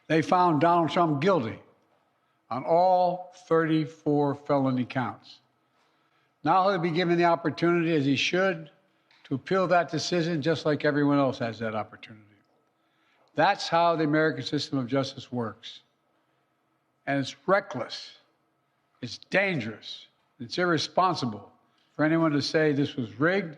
They found Donald Trump guilty on all 34 felony counts. Now he'll be given the opportunity, as he should, to appeal that decision just like everyone else has that opportunity. That's how the American system of justice works. And it's reckless, it's dangerous, it's irresponsible for anyone to say this was rigged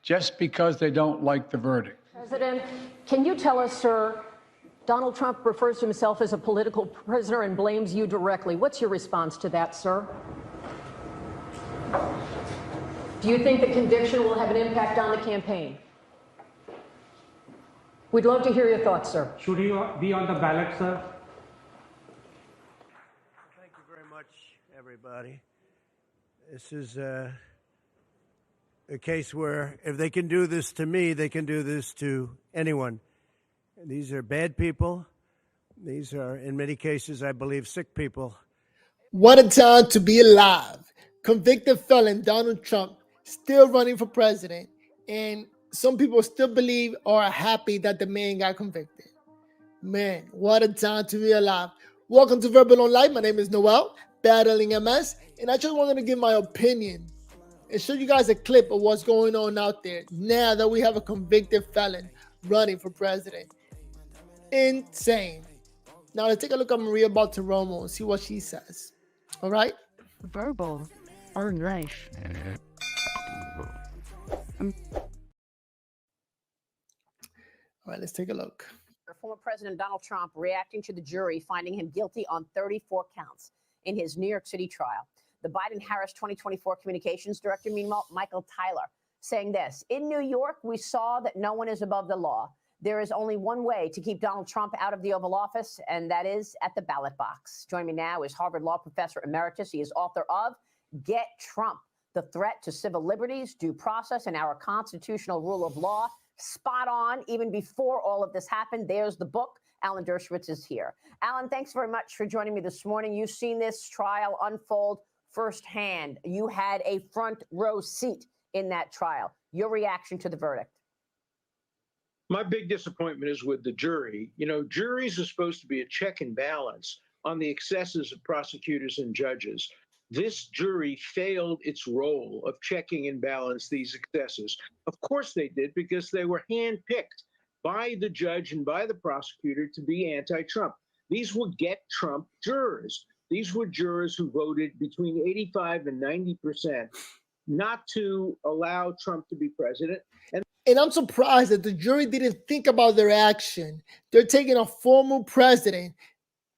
just because they don't like the verdict. President, can you tell us, sir, Donald Trump refers to himself as a political prisoner and blames you directly. What's your response to that, sir? Do you think the conviction will have an impact on the campaign? We'd love to hear your thoughts, sir. Should he be on the ballot, sir? Thank you very much, everybody. This is a case where if they can do this to me, they can do this to anyone. These are bad people. These are, in many cases, I believe, sick people. What a time to be alive. Convicted felon Donald Trump still running for president. And some people still believe or are happy that the man got convicted. Man, what a time to be alive. Welcome to Verbal on Life. My name is Noel, battling MS. And I just wanted to give my opinion and show you guys a clip of what's going on out there now that we have a convicted felon running for president. Insane. Now let's take a look at Maria Baltoromo and see what she says. All right? Verbal on life. All right, let's take a look. Former President Donald Trump reacting to the jury finding him guilty on 34 counts in his New York City trial. The Biden-Harris 2024 communications director, meanwhile, Michael Tyler, saying this: in New York, we saw that no one is above the law. There is only one way to keep Donald Trump out of the Oval Office, and that is at the ballot box. Joining me now is Harvard Law Professor Emeritus. He is author of Get Trump, The Threat to Civil Liberties, Due Process, and Our Constitutional Rule of Law. Spot on. Even before all of this happened, there's the book. Alan Dershowitz is here. Alan, thanks very much for joining me this morning. You've seen this trial unfold firsthand. You had a front row seat in that trial. Your reaction to the verdict? My big disappointment is with the jury. You know, juries are supposed to be a check and balance on the excesses of prosecutors and judges. This jury failed its role of checking and balance these excesses. Of course they did, because they were handpicked by the judge and by the prosecutor to be anti-Trump. These were Get Trump jurors. These were jurors who voted between 85 and 90% not to allow Trump to be president. And I'm surprised that the jury didn't think about their action. They're taking a former president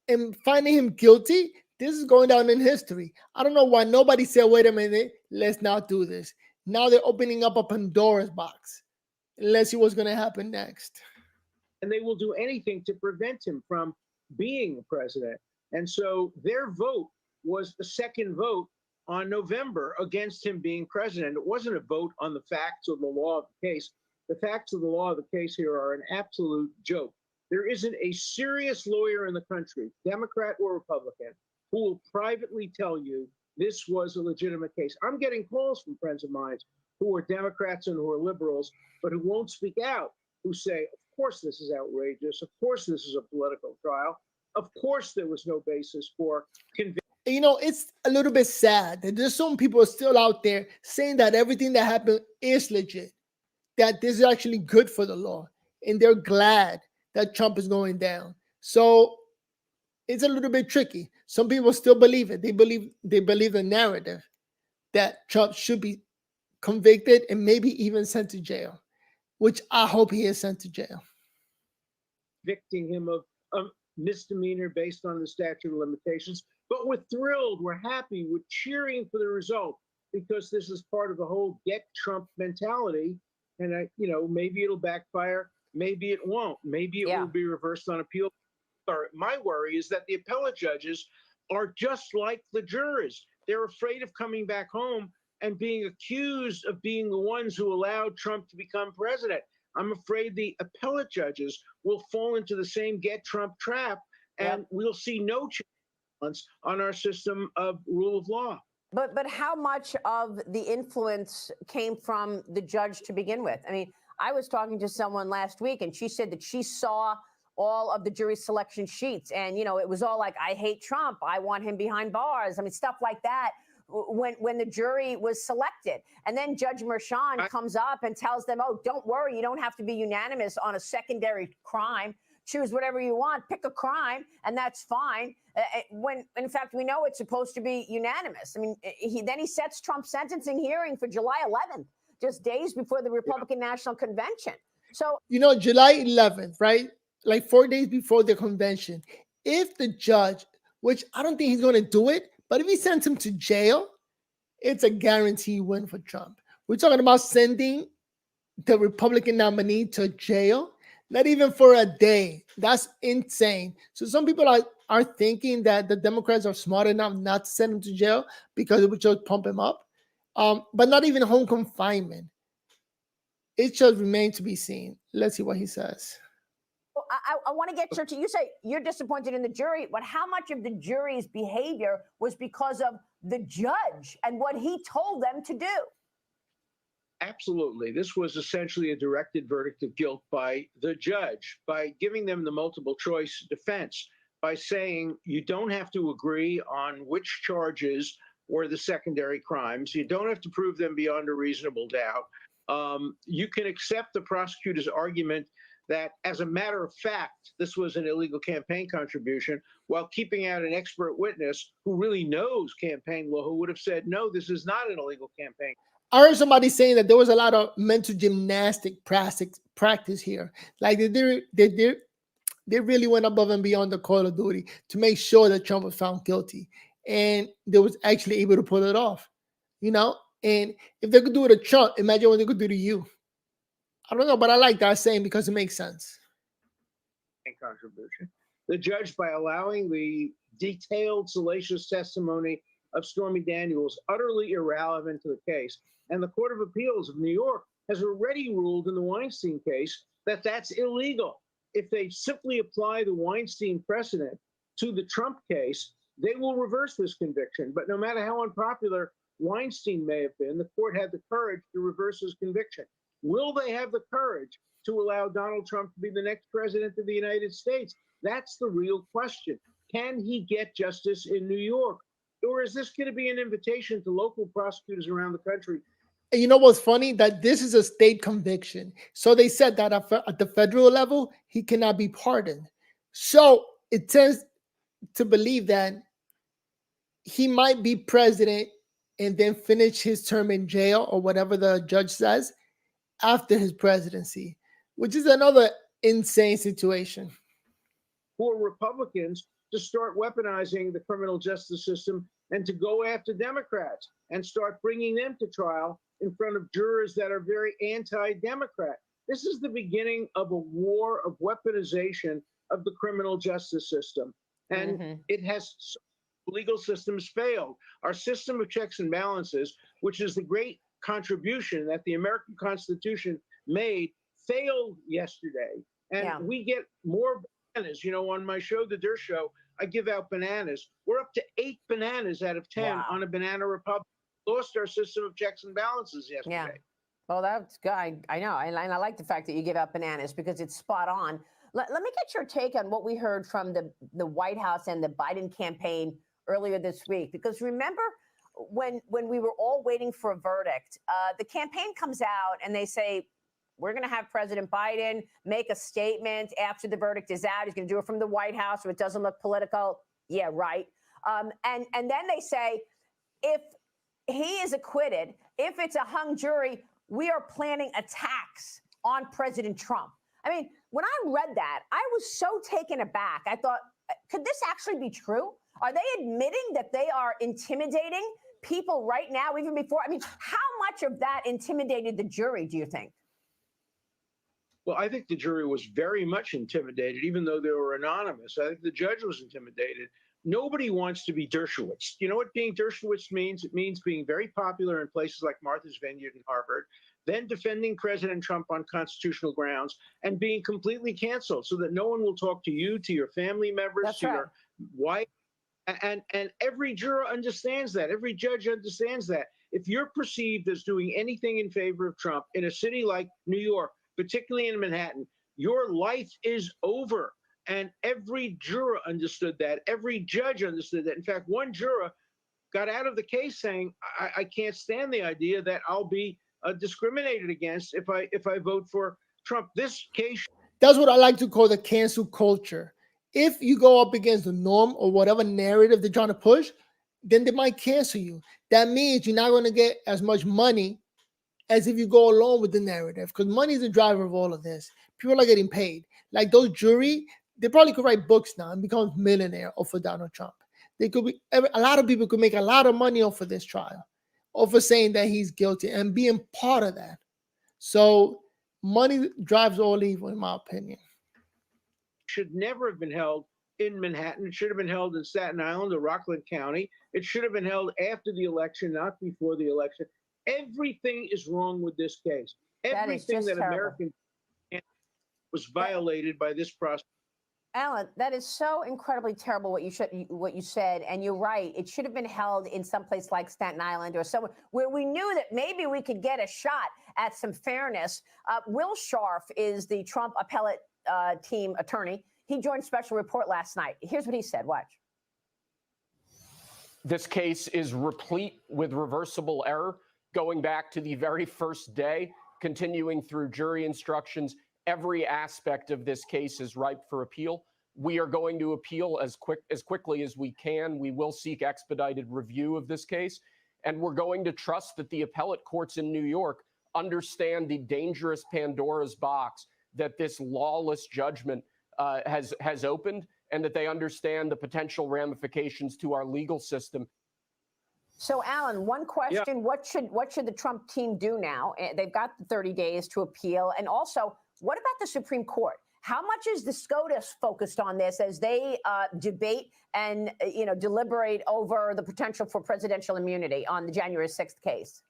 and finding him guilty. This is going down in history. I don't know why nobody said, wait a minute, let's not do this. Now they're opening up a Pandora's box. Let's see what's going to happen next. And they will do anything to prevent him from being president. And so their vote was the second vote on November against him being president. It wasn't a vote on the facts or the law of the case. The facts of the law of the case here are an absolute joke. There isn't a serious lawyer in the country, Democrat or Republican, who will privately tell you this was a legitimate case. I'm getting calls from friends of mine who are Democrats and who are liberals, but who won't speak out, who say, of course this is outrageous. Of course this is a political trial. Of course there was no basis for conviction. You know, it's a little bit sad that there's some people still out there saying that everything that happened is legit, that this is actually good for the law, and they're glad that Trump is going down. So it's a little bit tricky. Some people still believe it. They believe the narrative that Trump should be convicted and maybe even sent to jail, which I hope he is sent to jail. Convicting him of a misdemeanor based on the statute of limitations. But we're thrilled, we're happy, we're cheering for the result, because this is part of the whole Get Trump mentality. And, maybe it'll backfire, maybe it won't. Maybe it will be reversed on appeal. My worry is that the appellate judges are just like the jurors. They're afraid of coming back home and being accused of being the ones who allowed Trump to become president. I'm afraid the appellate judges will fall into the same Get Trump trap, and we'll see no change on our system of rule of law. But how much of the influence came from the judge to begin with? I mean, I was talking to someone last week, and she said that she saw all of the jury selection sheets. And, it was all like, I hate Trump. I want him behind bars. I mean, stuff like that when the jury was selected. And then Judge Merchan comes up and tells them, oh, don't worry, you don't have to be unanimous on a secondary crime. Choose whatever you want, pick a crime, and that's fine. When, in fact, we know it's supposed to be unanimous. I mean, he sets Trump's sentencing hearing for July 11th, just days before the Republican National Convention. So, July 11th, right? Like 4 days before the convention. If the judge, which I don't think he's going to do it, but if he sends him to jail, it's a guaranteed win for Trump. We're talking about sending the Republican nominee to jail, not even for a day. That's insane. So some people are thinking that the Democrats are smart enough not to send him to jail because it would just pump him up. But not even home confinement. It just remains to be seen. Let's see what he says. I want to get you say you're disappointed in the jury, but how much of the jury's behavior was because of the judge and what he told them to do? Absolutely. This was essentially a directed verdict of guilt by the judge, by giving them the multiple choice defense, by saying you don't have to agree on which charges were the secondary crimes. You don't have to prove them beyond a reasonable doubt. You can accept the prosecutor's argument that, as a matter of fact, this was an illegal campaign contribution, while keeping out an expert witness who really knows campaign law, who would have said, no, this is not an illegal campaign. I heard somebody saying that there was a lot of mental gymnastic practice here. Like they really went above and beyond the call of duty to make sure that Trump was found guilty. And they was actually able to pull it off, And if they could do it to Trump, imagine what they could do to you. I don't know, but I like that saying because it makes sense. Contribution. The judge, by allowing the detailed, salacious testimony of Stormy Daniels, utterly irrelevant to the case, and the Court of Appeals of New York has already ruled in the Weinstein case that that's illegal. If they simply apply the Weinstein precedent to the Trump case, they will reverse this conviction. But no matter how unpopular Weinstein may have been, the court had the courage to reverse his conviction. Will they have the courage to allow Donald Trump to be the next president of the United States? That's the real question. Can he get justice in New York? Or is this going to be an invitation to local prosecutors around the country? And you know what's funny? That this is a state conviction. So they said that at the federal level, he cannot be pardoned. So it tends to believe that he might be president and then finish his term in jail or whatever the judge says after his presidency, which is another insane situation. For Republicans to start weaponizing the criminal justice system and to go after Democrats and start bringing them to trial in front of jurors that are very anti-Democrat. This is the beginning of a war of weaponization of the criminal justice system. And it has, legal systems failed. Our system of checks and balances, which is the great contribution that the American Constitution made, failed yesterday. And we get more bananas. On my show, The Dirt Show, I give out bananas. We're up to 8 bananas out of 10 on a banana republic. Lost our system of checks and balances yesterday. Yeah. Well, that's good. I know. And I like the fact that you give out bananas because it's spot on. Let me get your take on what we heard from the White House and the Biden campaign earlier this week. Because remember when we were all waiting for a verdict, the campaign comes out and they say, we're going to have President Biden make a statement after the verdict is out. He's going to do it from the White House so it doesn't look political. Yeah, right. And then they say, if he is acquitted, if it's a hung jury, we are planning attacks on President Trump. I mean, when I read that, I was so taken aback. I thought, could this actually be true? Are they admitting that they are intimidating people right now, even before? I mean, how much of that intimidated the jury, do you think? Well, I think the jury was very much intimidated, even though they were anonymous. I think the judge was intimidated. Nobody wants to be Dershowitz. You know what being Dershowitz means? It means being very popular in places like Martha's Vineyard and Harvard, then defending President Trump on constitutional grounds and being completely canceled so that no one will talk to you, to your family members, your wife. And every juror understands that. Every judge understands that. If you're perceived as doing anything in favor of Trump in a city like New York, particularly in Manhattan, your life is over. And every juror understood that. Every judge understood that. In fact, one juror got out of the case saying, I can't stand the idea that I'll be discriminated against if I vote for Trump. This case. That's what I like to call the cancel culture. If you go up against the norm or whatever narrative they're trying to push, then they might cancel you. That means you're not going to get as much money as if you go along with the narrative, because money is the driver of all of this. People are getting paid. Like those jury, they probably could write books now and become millionaire off of Donald Trump. They could be, a lot of people could make a lot of money off of this trial, off of saying that he's guilty and being part of that. So money drives all evil, in my opinion. Should never have been held in Manhattan. It should have been held in Staten Island or Rockland County. It should have been held after the election, not before the election. Everything is wrong with this case. Everything that American was violated by this process. Alan, that is so incredibly terrible what you said, and you're right. It should have been held in some place like Staten Island or somewhere where we knew that maybe we could get a shot at some fairness. Will Scharf is the Trump appellate team attorney. He joined Special Report last night. Here's what he said. Watch. This case is replete with reversible error, going back to the very first day, continuing through jury instructions. Every aspect of this case is ripe for appeal. We are going to appeal as quickly as we can. We will seek expedited review of this case, and we're going to trust that the appellate courts in New York understand the dangerous Pandora's box that this lawless judgment has opened, and that they understand the potential ramifications to our legal system. So, Alan, one question: yeah. What should the Trump team do now? They've got the 30 days to appeal, and also, what about the Supreme Court? How much is the SCOTUS focused on this as they debate and deliberate over the potential for presidential immunity on the January 6th case?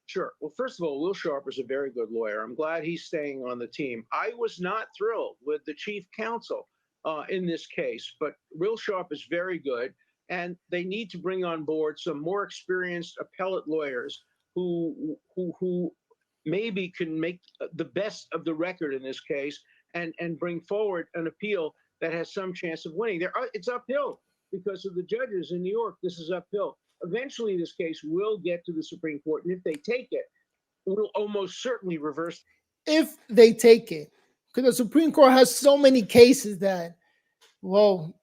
Sure. Well, first of all, Will Scharf is a very good lawyer. I'm glad he's staying on the team. I was not thrilled with the chief counsel in this case, but Will Scharf is very good, and they need to bring on board some more experienced appellate lawyers who maybe can make the best of the record in this case and bring forward an appeal that has some chance of winning. It's uphill because of the judges in New York. This is uphill. Eventually, this case will get to the Supreme Court, and if they take it, it will almost certainly reverse. If they take it, because the Supreme Court has so many cases that, well,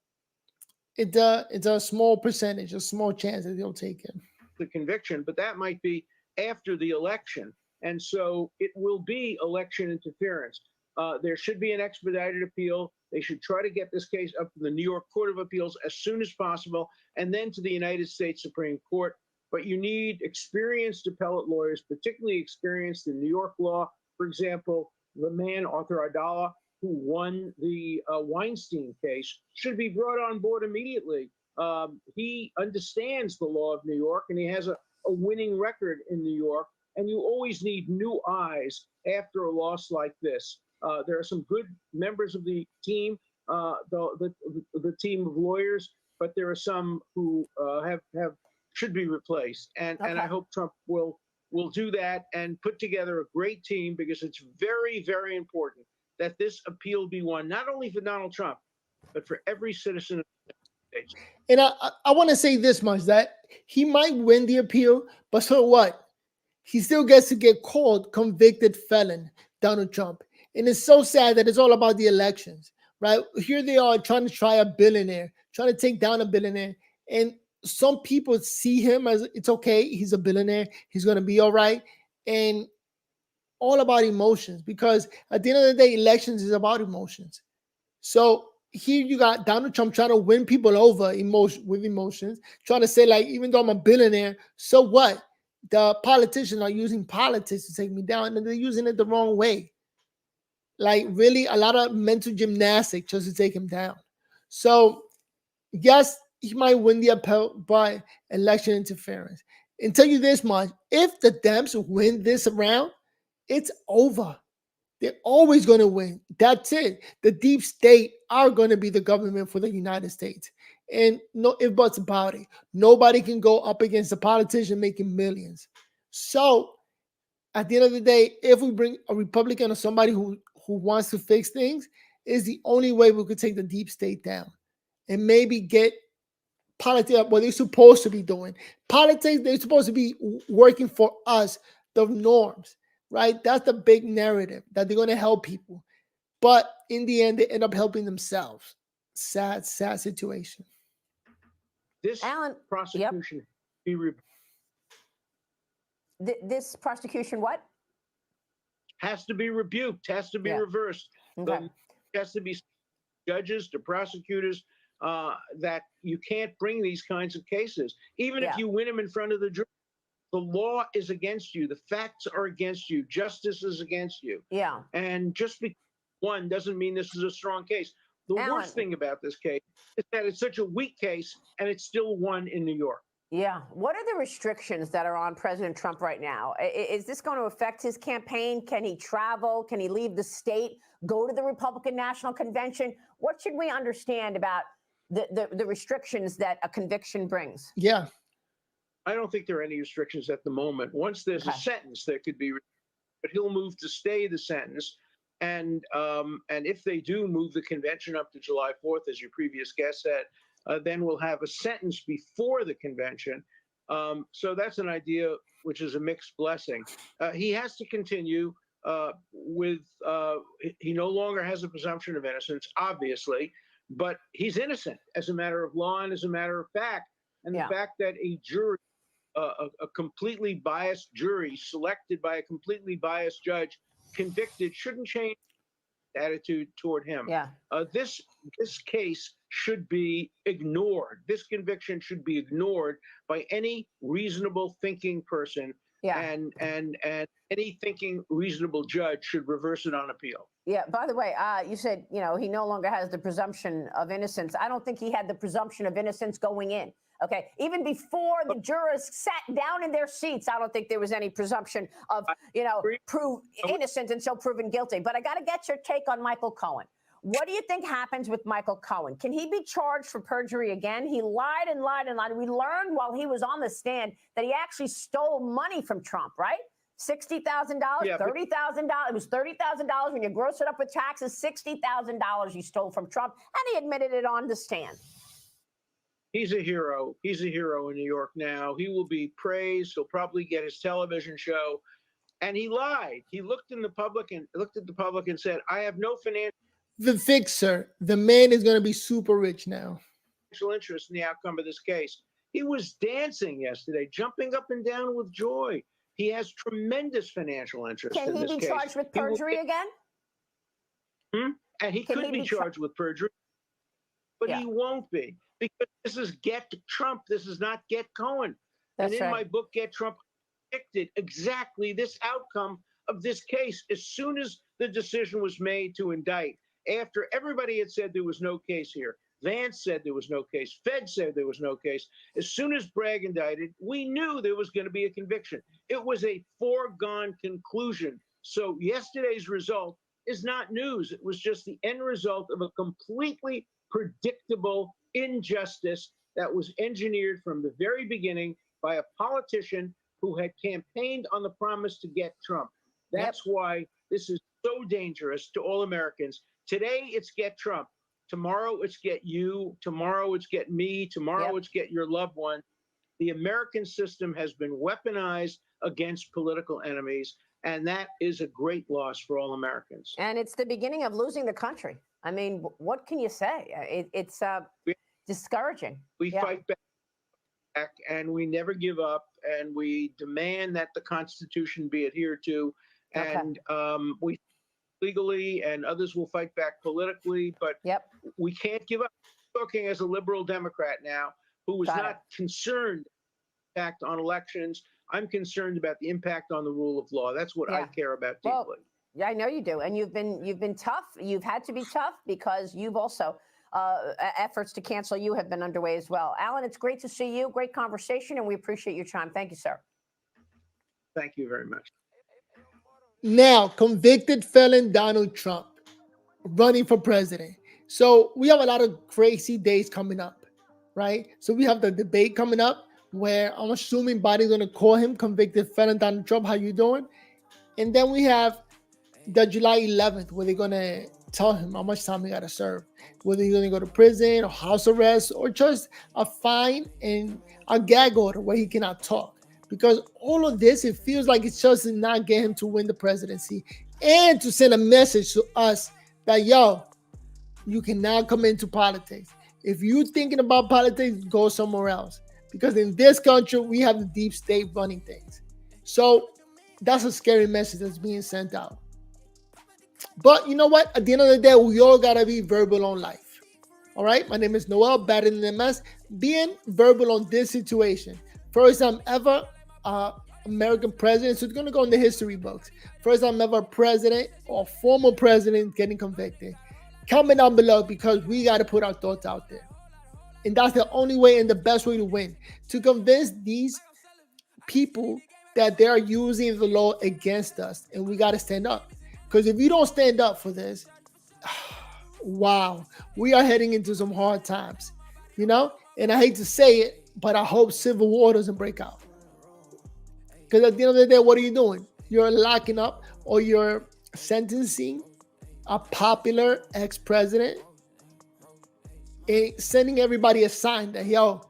it's a small percentage, a small chance that they'll take it. The conviction, but that might be after the election. And so it will be election interference. There should be an expedited appeal. They should try to get this case up to the New York Court of Appeals as soon as possible, and then to the United States Supreme Court. But you need experienced appellate lawyers, particularly experienced in New York law. For example, the man, Arthur Aidala, who won the Weinstein case, should be brought on board immediately. He understands the law of New York, and he has a winning record in New York. And you always need new eyes after a loss like this. There are some good members of the team, the team of lawyers, but there are some who should be replaced. And I hope Trump will do that and put together a great team, because it's very, very important that this appeal be won, not only for Donald Trump, but for every citizen of the United States. And I want to say this much, that he might win the appeal, but so what? He still gets to get called convicted felon, Donald Trump. And it's so sad that it's all about the elections, right? Here they are trying to try a billionaire, trying to take down a billionaire. And some people see him as, it's okay, he's a billionaire, he's going to be all right. And all about emotions, because at the end of the day, elections is about emotions. So here you got Donald Trump trying to win people over with emotions, trying to say, like, even though I'm a billionaire, so what? The politicians are using politics to take me down, and they're using it the wrong way. Like, really, a lot of mental gymnastics just to take him down. So, yes, he might win the appeal by election interference. And tell you this much, if the Dems win this round, it's over. They're always going to win. That's it. The deep state are going to be the government for the United States. And no ifs, buts about it. Nobody can go up against a politician making millions. So at the end of the day, if we bring a Republican or somebody who wants to fix things, is the only way we could take the deep state down and maybe get politics what they're supposed to be doing. Politics, they're supposed to be working for us, the norms, right? That's the big narrative that they're going to help people. But in the end, they end up helping themselves. Sad situation. This Alan, prosecution be this prosecution, what? has to be rebuked, has to be reversed. Okay. Has to be judges to prosecutors that you can't bring these kinds of cases. Even if you win them in front of the jury, the law is against you. The facts are against you. Justice is against you. Yeah. And just because one doesn't mean this is a strong case. The worst thing about this case is that it's such a weak case and it's still won in New York. Yeah. What are the restrictions that are on President Trump right now? Is this going to affect his campaign? Can he travel? Can he leave the state? Go to the Republican National Convention? What should we understand about the restrictions that a conviction brings? Yeah. I don't think there are any restrictions at the moment. Once there's a sentence, there could be, but he'll move to stay the sentence. And if they do move the convention up to July 4th, as your previous guest said, then we'll have a sentence before the convention. So that's an idea which is a mixed blessing. He has to continue with, he no longer has a presumption of innocence, obviously, but he's innocent as a matter of law and as a matter of fact. And the fact that a jury, a completely biased jury selected by a completely biased judge, convicted, shouldn't change attitude toward him. Yeah. This case should be ignored. This conviction should be ignored by any reasonable thinking person. Yeah. And any thinking reasonable judge should reverse it on appeal. Yeah. By the way, you said, you know, he no longer has the presumption of innocence. I don't think he had the presumption of innocence going in. Okay. Even before the jurors sat down in their seats, I don't think there was any presumption of, you know, prove innocent until proven guilty. But I got to get your take on Michael Cohen. What do you think happens with Michael Cohen? Can he be charged for perjury again? He lied and lied and lied. We learned while he was on the stand that he actually stole money from Trump, right? $60,000, $30,000. It was $30,000 when you gross it up with taxes. $60,000 he stole from Trump, and he admitted it on the stand. He's a hero. He's a hero in New York now. He will be praised. He'll probably get his television show. And he lied. He looked at the public and said, "I have no financial." The fixer, the man is going to be super rich now. Interest in the outcome of this case. He was dancing yesterday, jumping up and down with joy. He has tremendous financial interest in this case. Can he be charged with perjury again? And he could be charged with perjury, but he won't be, because this is Get Trump. This is not Get Cohen. That's and in right. my book, Get Trump, I predicted exactly this outcome of this case as soon as the decision was made to indict. After everybody had said there was no case here, Vance said there was no case, Fed said there was no case. As soon as Bragg indicted, we knew there was going to be a conviction. It was a foregone conclusion. So yesterday's result is not news. It was just the end result of a completely predictable injustice that was engineered from the very beginning by a politician who had campaigned on the promise to get Trump. That's why this is so dangerous to all Americans. Today, it's Get Trump. Tomorrow, it's Get you. Tomorrow, it's Get me. Tomorrow, it's Get your loved one. The American system has been weaponized against political enemies, and that is a great loss for all Americans. And it's the beginning of losing the country. I mean, what can you say? It's discouraging. We fight back, and we never give up, and we demand that the Constitution be adhered to. And we legally, and others will fight back politically, but we can't give up. I'm talking as a liberal Democrat now, who is not concerned impact on elections. I'm concerned about the impact on the rule of law. That's what I care about deeply. Well, yeah, I know you do, and you've been tough. You've had to be tough because you've also efforts to cancel you have been underway as well. Alan, it's great to see you. Great conversation, and we appreciate your time. Thank you, sir. Thank you very much. Now, convicted felon Donald Trump running for president. So we have a lot of crazy days coming up, right? So we have the debate coming up where I'm assuming Biden's going to call him convicted felon Donald Trump. How you doing? And then we have the July 11th where they're going to tell him how much time he got to serve, whether he's going to go to prison or house arrest or just a fine and a gag order where he cannot talk. Because all of this, it feels like it's just to not get him to win the presidency and to send a message to us that, yo, you cannot come into politics. If you're thinking about politics, go somewhere else. Because in this country, we have the deep state running things. So that's a scary message that's being sent out. But you know what? At the end of the day, we all got to be verbal on life. All right? My name is Noel, better than MS. Being verbal on this situation. First time ever American president. So it's going to go in the history books. First time ever president or former president getting convicted. Comment down below because we got to put our thoughts out there. And that's the only way and the best way to win. To convince these people that they are using the law against us. And we got to stand up. Because if you don't stand up for this, wow, we are heading into some hard times. You know? And I hate to say it, but I hope civil war doesn't break out. Because at the end of the day, what are you doing? You're locking up or you're sentencing a popular ex-president and sending everybody a sign that, yo,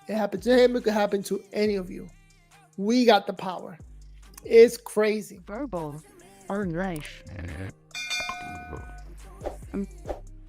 it happened to him, it could happen to any of you. We got the power. It's crazy. Verbal or life.